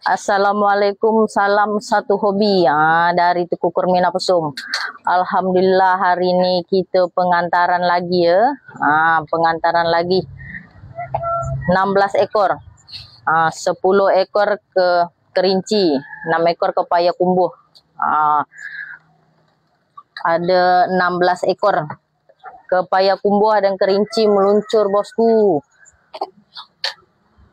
Assalamualaikum, salam satu hobi dari Tuku Kurmina Pesum. Alhamdulillah hari ini kita pengantaran lagi ya. Pengantaran lagi 16 ekor. 10 ekor ke kerinci, 6 ekor ke payakumbuh. Ada 16 ekor ke payakumbuh dan kerinci meluncur bosku.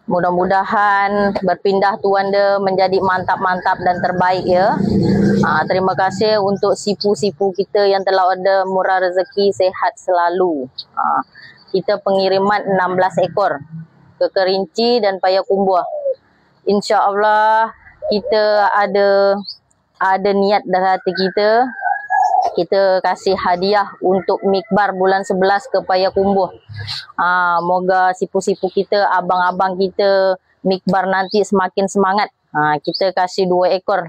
Mudah-mudahan berpindah tuanda menjadi mantap-mantap dan terbaik ya. Terima kasih untuk sipu-sipu kita yang telah ada, murah rezeki, sehat selalu. Kita pengiriman 16 ekor ke kerinci dan payakumbuh. InsyaAllah kita ada niat dari hati kita. Kita kasih hadiah untuk mikbar bulan 11 ke payakumbuh. Moga sipu-sipu kita, abang-abang kita mikbar nanti semakin semangat. Kita kasih 2 ekor.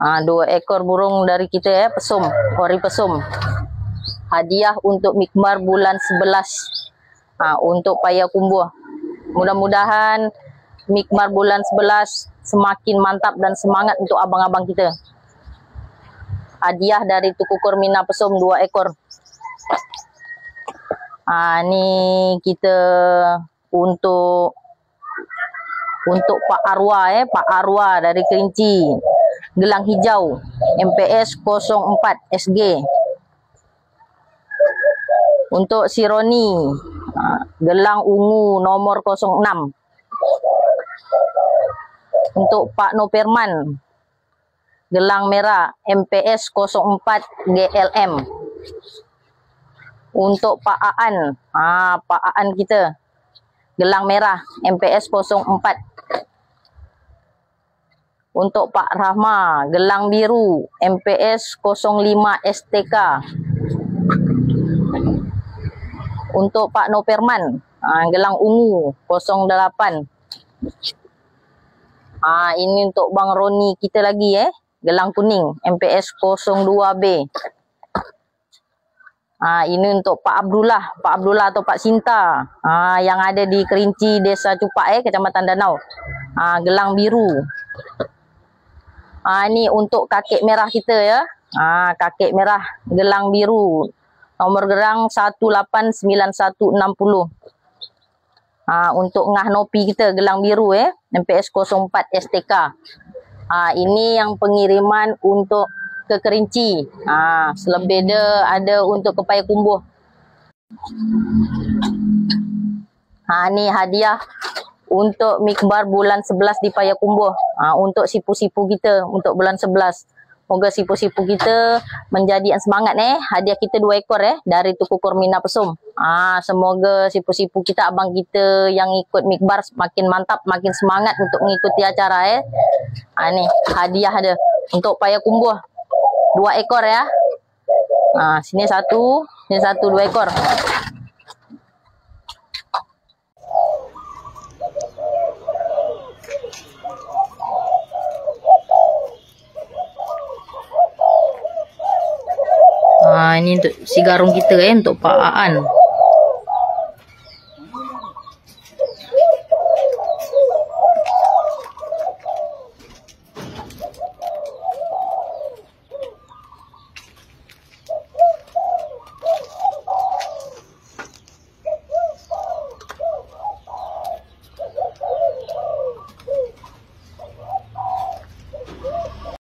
2 ekor burung dari kita ya, pesum, ori pesum. Hadiah untuk mikbar bulan 11 untuk payakumbuh. Mudah-mudahan mikbar bulan 11 semakin mantap dan semangat untuk abang-abang kita. Hadiah dari Tuku Kurmina Pesum 2 ekor. Ni kita untuk Pak Arwah Pak Arwah dari Kerinci. Gelang hijau MPS 04 SG. Untuk si Roni, gelang ungu nomor 06. Untuk Pak Noperman, gelang merah MPS 04 GLM. Untuk Pak Aan, Pak Aan kita, gelang merah MPS 04. Untuk Pak Rahma, gelang biru MPS 05 STK. Untuk Pak Noperman, gelang ungu 08. Ini untuk Bang Roni kita lagi gelang kuning MPS 02B. Ini untuk Pak Abdullah atau Pak Sinta, yang ada di Kerinci, Desa Cupak Kecamatan Danau. Gelang biru. Ini untuk kakek merah kita ya. Kakek merah, gelang biru. Nomor gerang 189160. Untuk Ngah Nopi kita, gelang biru MPS 04 STK. Ini yang pengiriman untuk ke Kerinci. Selebih dia ada untuk ke payakumbuh. Ni hadiah untuk mikbar bulan 11 di payakumbuh. Untuk sipu-sipu kita untuk bulan 11. Moga sipu-sipu kita menjadi semangat Hadiah kita 2 ekor dari Tuku Kurmina Pesum. Semoga sipu-sipu kita, abang kita yang ikut mikbar makin mantap, makin semangat untuk mengikuti acara Ni hadiah ada untuk payakumbuh 2 ekor ya. Sini 1, sini 1, 2 ekor. Ini untuk si garung kita untuk Pak Aan.